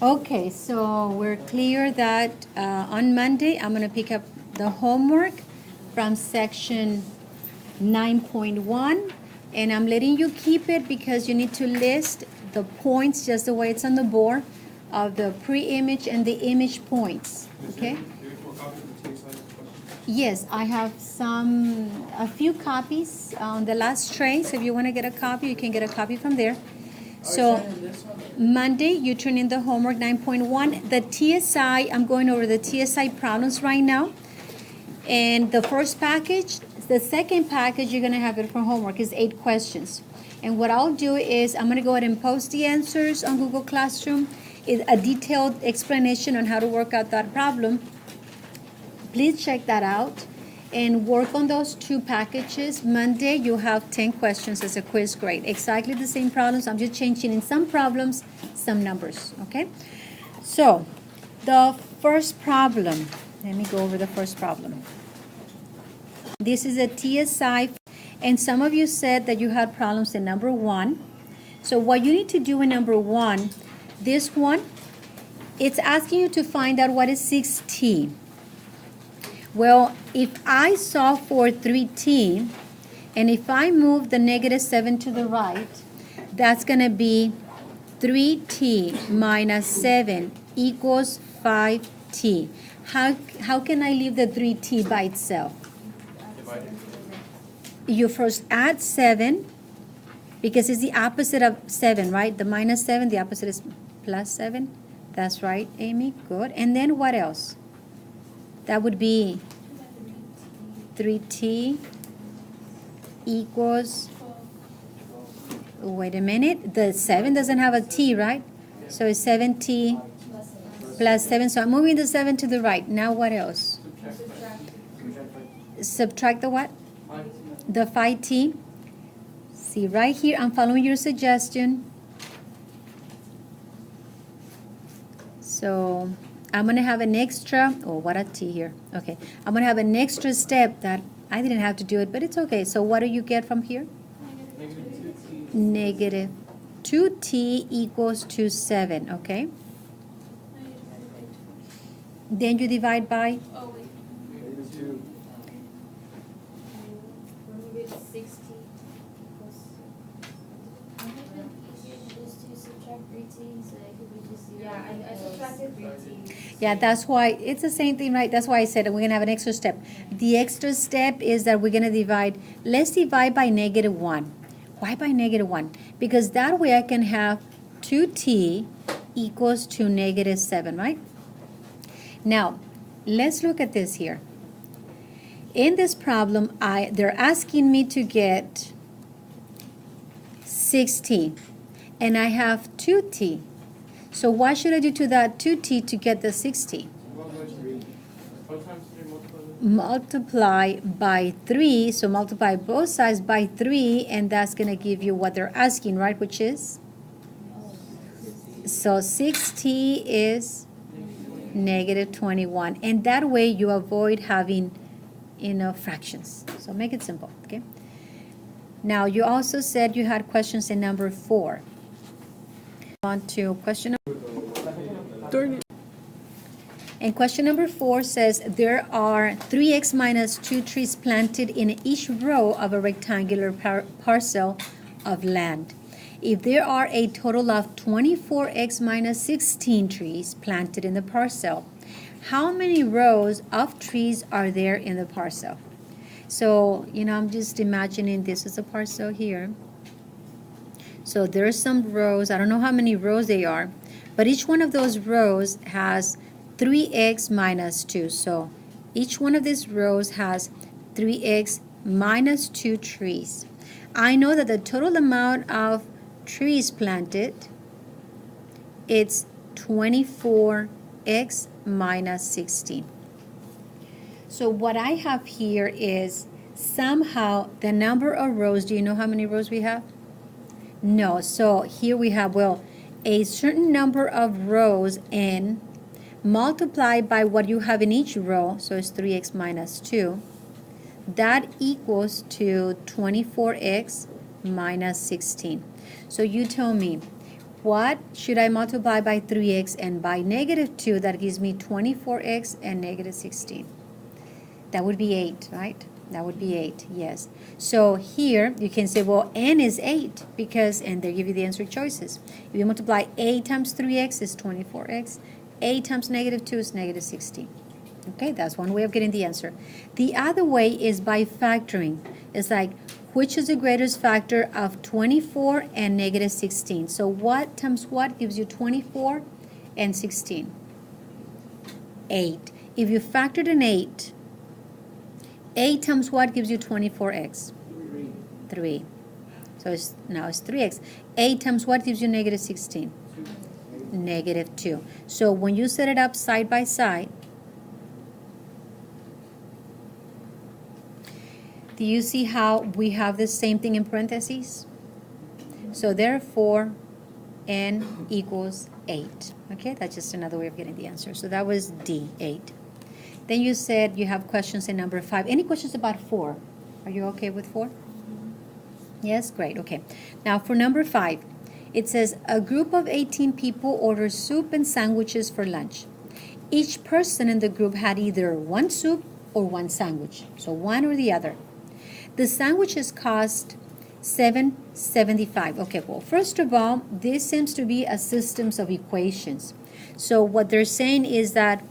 Okay, so we're clear that on Monday, I'm going to pick up the homework from section 9.1, and I'm letting you keep it because you need to list the points just the way it's on the board of the pre-image and the image points, okay? Yes, I have a few copies on the last tray, so if you want to get a copy, you can get a copy from there. So Monday, you turn in the homework 9.1. The TSI, I'm going over the TSI problems right now. And the first package, the second package, you're going to have it for homework, is 8 questions. And what I'll do is I'm going to go ahead and post the answers on Google Classroom, a detailed explanation on how to work out that problem. Please check that out and work on those 2 packages. Monday, you have 10 questions as a quiz grade. Exactly the same problems. I'm just changing in some problems, some numbers, okay? So, the first problem, let me go over the first problem. This is a TSI, and some of you said that you had problems in number 1. So what you need to do in number 1, this one, it's asking you to find out what is 6t. Well, if I solve for 3t, and if I move the negative 7 to the right, that's going to be 3t minus 7 equals 5t. How can I leave the 3t by itself? You first add 7, because it's the opposite of 7, right? The minus 7, the opposite is plus 7. That's right, Amy. Good. And then what else? That would be 3t equals, wait a minute, the 7 doesn't have a t, right? So it's 7t plus 7. So I'm moving the 7 to the right. Now what else? Subtract the what? The 5t. See, right here, I'm following your suggestion. So I'm going to have an extra, oh, what a t here. Okay, I'm going to have an extra step that I didn't have to do it, but it's okay. So what do you get from here? Negative 2t equals to 7, okay? Then you divide by? Oh, wait. Negative 2. Remove it 60 plus. Just to subtract 3t, so it could be just 0. Yeah, I subtracted 3t. Yeah, that's why, it's the same thing, right? That's why I said that we're going to have an extra step. The extra step is that we're going to divide, let's divide by negative 1. Why by negative 1? Because that way I can have 2t equals to negative 7, right? Now, let's look at this here. In this problem, they're asking me to get 6t, and I have 2t. So what should I do to that 2t to get the 6t? Multiply by 3, so multiply both sides by 3, and that's going to give you what they're asking, right, which is? So 6t is negative 21, and that way you avoid having, fractions. So make it simple, okay? Now, you also said you had questions in number 4. On to question number. And question number 4 says there are 3x minus 2 trees planted in each row of a rectangular parcel of land. If there are a total of 24x minus 16 trees planted in the parcel, how many rows of trees are there in the parcel? So, I'm just imagining this is a parcel here. So there's some rows. I don't know how many rows they are, but each one of those rows has 3x minus 2. So each one of these rows has 3x minus 2 trees. I know that the total amount of trees planted, it's 24x minus 16. So what I have here is somehow the number of rows. Do you know how many rows we have? No. So here we have, a certain number of rows n multiplied by what you have in each row, so it's 3x minus 2, that equals to 24x minus 16. So you tell me, what should I multiply by 3x and by negative 2? That gives me 24x and negative 16. That would be 8, right? That would be 8, yes. So here you can say, well, n is 8 because, and they give you the answer choices. If you multiply 8 times 3x is 24x. 8 times negative 2 is negative 16. Okay, that's one way of getting the answer. The other way is by factoring. It's like, which is the greatest factor of 24 and negative 16? So what times what gives you 24 and 16? 8. If you factored an 8, 8 times what gives you 24x? 3. So now it's 3x. 8 times what gives you negative 16? Negative 2. So when you set it up side by side, do you see how we have the same thing in parentheses? So therefore, n equals 8. Okay, that's just another way of getting the answer. So that was D, 8. Then you said you have questions in number 5. Any questions about 4? Are you okay with 4? Yes, great, okay. Now for number 5, it says a group of 18 people ordered soup and sandwiches for lunch. Each person in the group had either one soup or one sandwich, so one or the other. The sandwiches cost $7.75. Okay, well, first of all, this seems to be a systems of equations. So what they're saying is that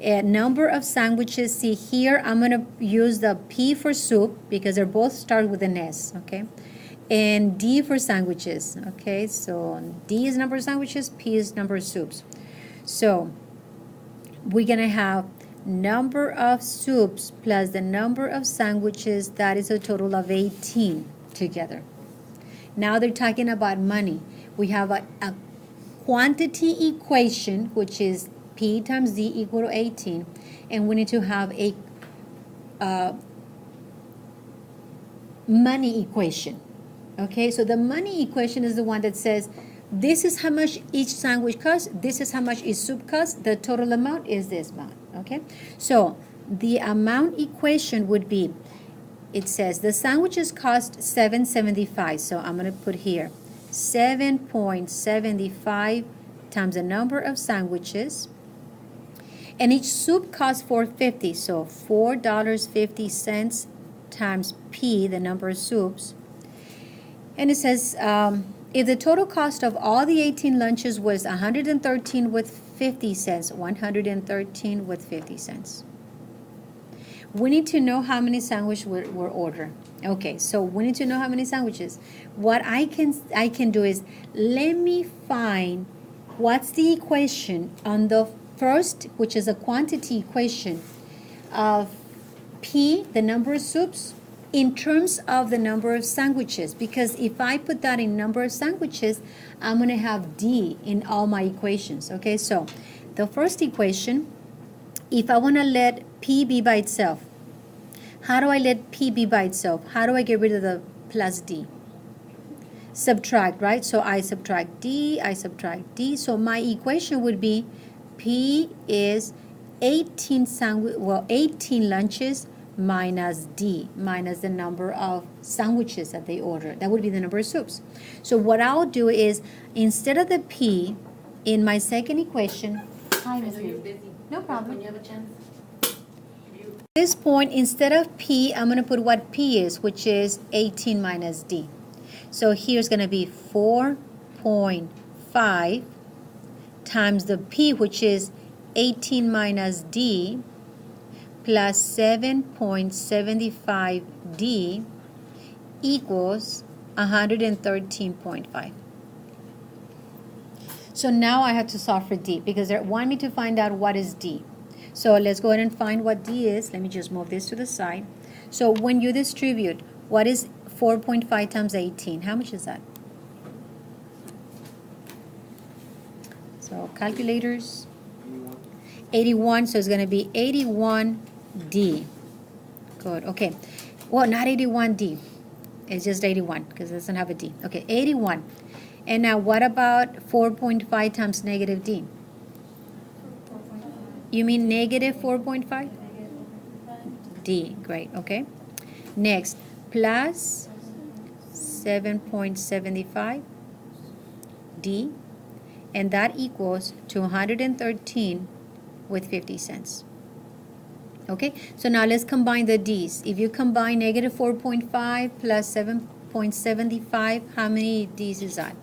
a number of sandwiches, see here, I'm going to use the P for soup because they both start with an S, okay? And D for sandwiches, okay? So D is number of sandwiches, P is number of soups. So we're going to have number of soups plus the number of sandwiches, that is a total of 18 together. Now they're talking about money. We have a quantity equation, which is P times D equal to 18, and we need to have a money equation. Okay, so the money equation is the one that says this is how much each sandwich costs, this is how much each soup costs, the total amount is this amount. Okay, so the amount equation would be, it says the sandwiches cost $7.75, so I'm going to put here 7.75 times the number of sandwiches, and each soup costs $4.50, so $4.50 times P, the number of soups. And it says if the total cost of all the 18 lunches was 113 with 50 cents, 113 with 50 cents. We need to know how many sandwiches were ordered. Okay, so we need to know how many sandwiches. What I can do is, let me find what's the equation on the first, which is a quantity equation of P, the number of soups, in terms of the number of sandwiches. Because if I put that in number of sandwiches, I'm going to have D in all my equations. Okay, so the first equation, if I want to let P be by itself, how do I let P be by itself? How do I get rid of the plus D? Subtract, right? So I subtract D, I subtract D. So my equation would be P is 18 lunches minus D, minus the number of sandwiches that they ordered. That would be the number of soups. So what I'll do is, instead of the P in my second equation, I know you're busy. No problem. When you have a chance. At this point, instead of P, I'm going to put what P is, which is 18 minus D. So here's going to be 4.5 times the P, which is 18 minus D, plus 7.75D equals 113.5. So now I have to solve for D because they want me to find out what is D. So let's go ahead and find what D is. Let me just move this to the side. So when you distribute, what is 4.5 times 18? How much is that? So calculators. 81, so it's going to be 81D. Good, okay. Well, not 81D. It's just 81 because it doesn't have a D. Okay, 81. And now what about 4.5 times negative D? You mean negative 4.5? D, great, okay. Next, plus 7.75 D and that equals 213 with 50 cents. Okay, so now let's combine the D's. If you combine negative 4.5 plus 7.75, how many D's is that?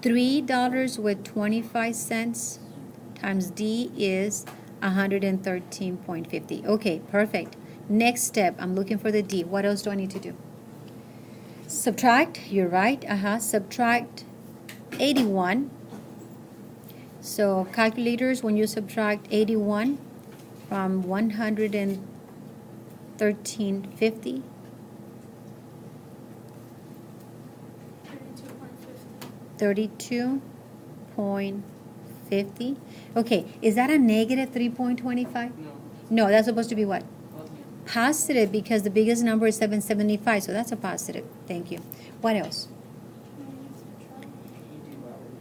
$3 with 25 cents times D is 113.50. Okay, perfect. Next step, I'm looking for the D. What else do I need to do? Subtract, you're right. Subtract 81. So calculators, when you subtract 81 from 113.50, 32.50. Okay, is that a negative 3.25? No, that's supposed to be what? Positive, because the biggest number is 775, so that's a positive. Thank you. What else?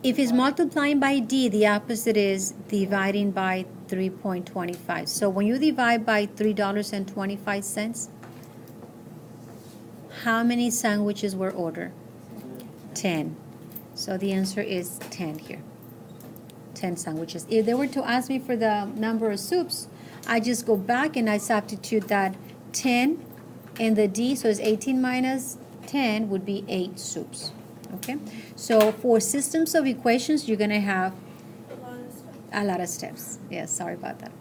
If it's multiplying by D, the opposite is dividing by 3.25. So when you divide by $3.25, how many sandwiches were ordered? 10. So the answer is 10 here. 10 sandwiches. If they were to ask me for the number of soups, I just go back and I substitute that 10 in the D, so it's 18 minus 10 would be 8 soups. Okay, so for systems of equations, you're going to have a lot of steps. Yes, sorry about that.